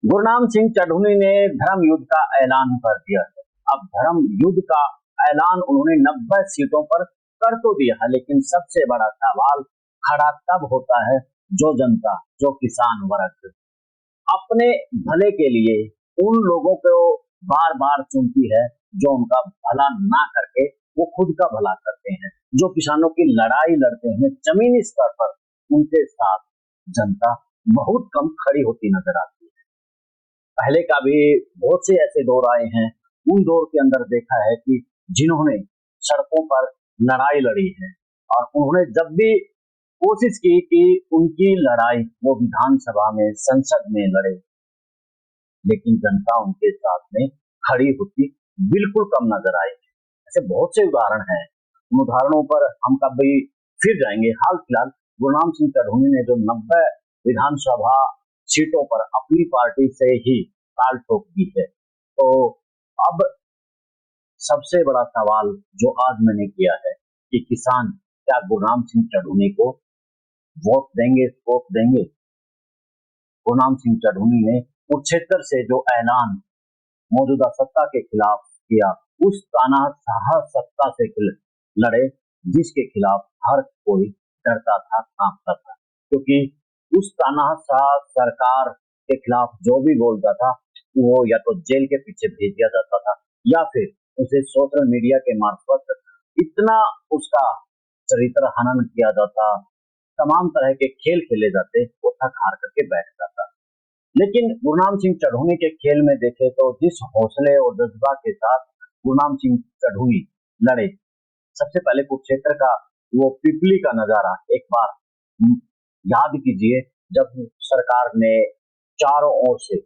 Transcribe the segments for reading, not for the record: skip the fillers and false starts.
गुरनाम सिंह चढ़ूनी ने धर्म युद्ध का ऐलान कर दिया है। अब धर्म युद्ध का ऐलान उन्होंने 90 सीटों पर कर तो दिया है, लेकिन सबसे बड़ा सवाल खड़ा तब होता है जो जनता, जो किसान वर्ग अपने भले के लिए उन लोगों को बार बार चुनती है जो उनका भला ना करके वो खुद का भला करते हैं, जो किसानों की लड़ाई लड़ते हैं जमीनी स्तर पर, उनके साथ जनता बहुत कम खड़ी होती नजर आती है। पहले का भी बहुत से ऐसे दौर आए हैं, उन दौर के अंदर देखा है कि जिन्होंने सड़कों पर लड़ाई लड़ी है और उन्होंने जब भी कोशिश की कि उनकी लड़ाई वो विधानसभा में, संसद में लड़े, लेकिन जनता उनके साथ में खड़ी होती बिल्कुल कम नजर आई। ऐसे बहुत से उदाहरण हैं, उन उदाहरणों पर हम कभी फिर जाएंगे। हाल फिलहाल गुरनाम सिंह चढ़ूनी ने जो 90 विधानसभा सीटों पर अपनी पार्टी से ही ताल ठोक दी है, तो अब सबसे बड़ा सवाल जो आज मैंने किया है कि किसान क्या गुरनाम सिंह चढ़ूनी को वोट देंगे। गुरनाम सिंह चढ़ूनी ने कुरुक्षेत्र से जो ऐलान मौजूदा सत्ता के खिलाफ किया, उस तानाशाह सत्ता से लड़े जिसके खिलाफ हर कोई डरता था, कांपता था, क्योंकि उस तानाशाह सरकार के खिलाफ जो भी बोलता था वो या तो जेल के पीछे भेज दिया जाता था या फिर उसे सोशल मीडिया के मार्फत इतना उसका चरित्र हनन किया जाता, तमाम तरह के खेल खेले जाते, वो थक हार करके बैठ जाता। लेकिन गुरनाम सिंह चढ़ूनी के खेल में देखे तो जिस हौसले और जज्बा के साथ गुरनाम सिंह चढ़ूनी लड़े, सबसे पहले कुरुक्षेत्र का वो पिपली का नजारा एक बार याद कीजिए, जब सरकार ने चारों ओर से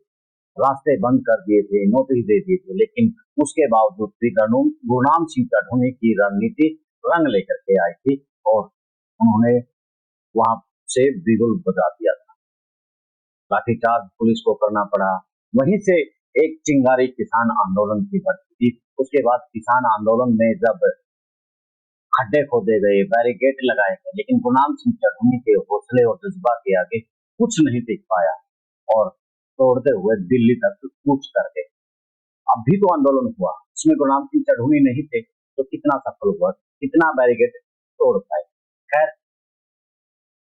रास्ते बंद कर दिए थे, नोटिस दे दिए थे, लेकिन उसके बावजूद भी गुरनाम सिंह चढ़ूनी की रणनीति रंग लेकर के आई थी और उन्होंने वहां से बिगुल बजा दिया था। लाठीचार्ज पुलिस को करना पड़ा। वहीं से एक चिंगारी किसान आंदोलन की बढ़ती थी। उसके बाद किसान आंदोलन में जब खड्डे खोदे गए, बैरिकेड लगाए गए, लेकिन गुरनाम सिंह चढ़ूनी के हौसले और जज्बा के आगे कुछ नहीं टिक पाया और तोड़ते हुए दिल्ली तक कूच कर गए। अब भी तो आंदोलन हुआ, उसमें गुरनाम सिंह चढ़ूनी नहीं थे, तो कितना सफल हुआ, कितना बैरिकेड तोड़ पाए। खैर,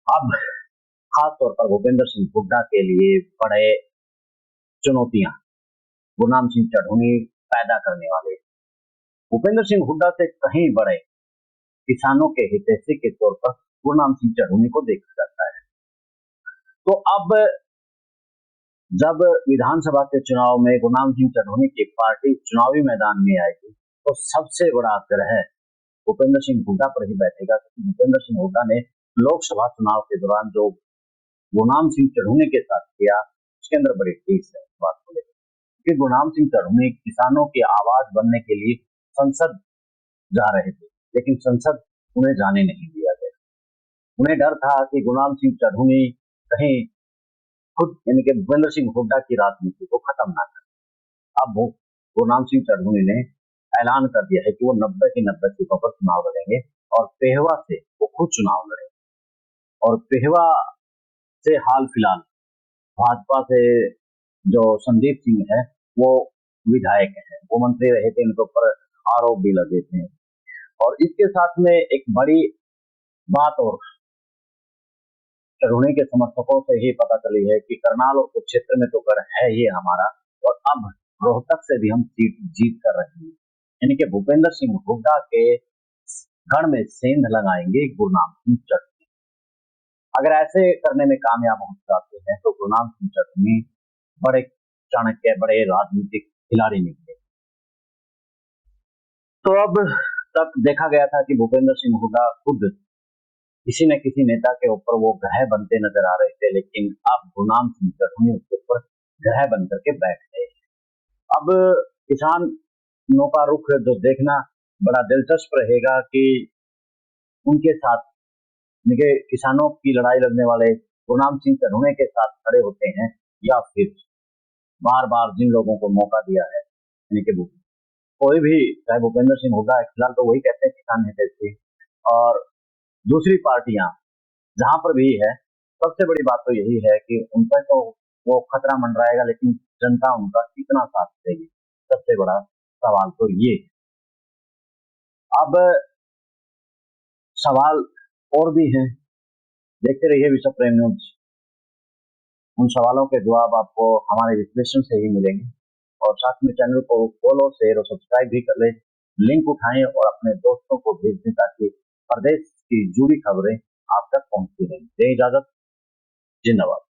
अब खास तौर पर भूपेंद्र सिंह हुड्डा के लिए बड़े चुनौतियां गुरनाम सिंह चढ़ूनी पैदा करने वाले। भूपेंद्र सिंह हुड्डा से कहीं बड़े किसानों के हितैषी के तौर पर गुरनाम सिंह चढ़ूनी को देखा जाता है। तो अब जब विधानसभा के चुनाव में गुरनाम सिंह चढ़ूनी की पार्टी चुनावी मैदान में आएगी, तो सबसे बड़ा ग्रह भूपेंद्र सिंह हुड्डा पर ही बैठेगा, क्योंकि भूपेंद्र सिंह हुड्डा ने लोकसभा चुनाव के दौरान जो गुरनाम सिंह चढ़ूनी के साथ किया, उसके अंदर बड़ी ठेस है बात को लेकर, क्योंकि गुरनाम सिंह चढ़ूनी किसानों की आवाज बनने के लिए संसद जा रहे थे, लेकिन संसद उन्हें जाने नहीं दिया गया। उन्हें डर था कि गुरनाम सिंह चढ़ूनी कहीं खुद यानी कि भूपेंद्र सिंह हुड्डा की राजनीति को खत्म ना कर। अब गुरनाम सिंह चढ़ूनी ने ऐलान कर दिया है कि वो 90 की 90 सीटों पर चुनाव लड़ेंगे और पेहवा से वो खुद चुनाव लड़ेंगे। और पेहवा से हाल फिलहाल भाजपा से जो संदीप सिंह है वो विधायक है, वो मंत्री रहे थे, उनके ऊपर आरोप भी लगे थे। और इसके साथ में एक बड़ी बात और चढ़ूनी के समर्थकों से ही पता चली है कि करनाल और कुरुक्षेत्र में तो गढ़ है ही हमारा, और अब रोहतक से भी हम सीट जीत कर रहे हैं, यानी कि भूपेंद्र सिंह हुड्डा के गढ़ में सेंध लगाएंगे गुरनाम सिंह चढ़ूनी। अगर ऐसे करने में कामयाब हो जाते हैं तो गुरनाम सिंह चढ़ूनी बड़े चाणक्य, बड़े राजनीतिक खिलाड़ी निकले। तो अब तक देखा गया था कि भूपेंद्र सिंह हुड्डा खुद किसी न किसी नेता के ऊपर वो ग्रह बनते नजर आ रहे थे, लेकिन अब गुरनाम सिंह चढ़ूनी उसके ऊपर ग्रह बन करके बैठ गए। अब किसानों का रुख जो देखना बड़ा दिलचस्प रहेगा कि उनके साथ किसानों की लड़ाई लड़ने वाले गुरनाम सिंह चढ़ूनी के साथ खड़े होते हैं या फिर बार बार जिन लोगों को मौका दिया है, यानी कि कोई भी, चाहे भूपेंद्र सिंह हुड्डा, फिलहाल तो वही कहते हैं किसान हितैषी, और दूसरी पार्टियां जहां पर भी है, सबसे बड़ी बात तो यही है कि उन पर तो वो खतरा मंडराएगा, लेकिन जनता उनका कितना साथ देगी, सबसे बड़ा सवाल तो ये है। अब सवाल और भी हैं, देखते रहिए विश्व प्रेम न्यूज। उन सवालों के जवाब आपको हमारे विश्लेषण से ही मिलेंगे, और साथ में चैनल को फॉलो, शेयर और सब्सक्राइब भी कर ले। लिंक उठाएं और अपने दोस्तों को भेज दें, ताकि प्रदेश की जुड़ी खबरें आप तक पहुंचती रहें। दें इजाजत, जिंदाबाद।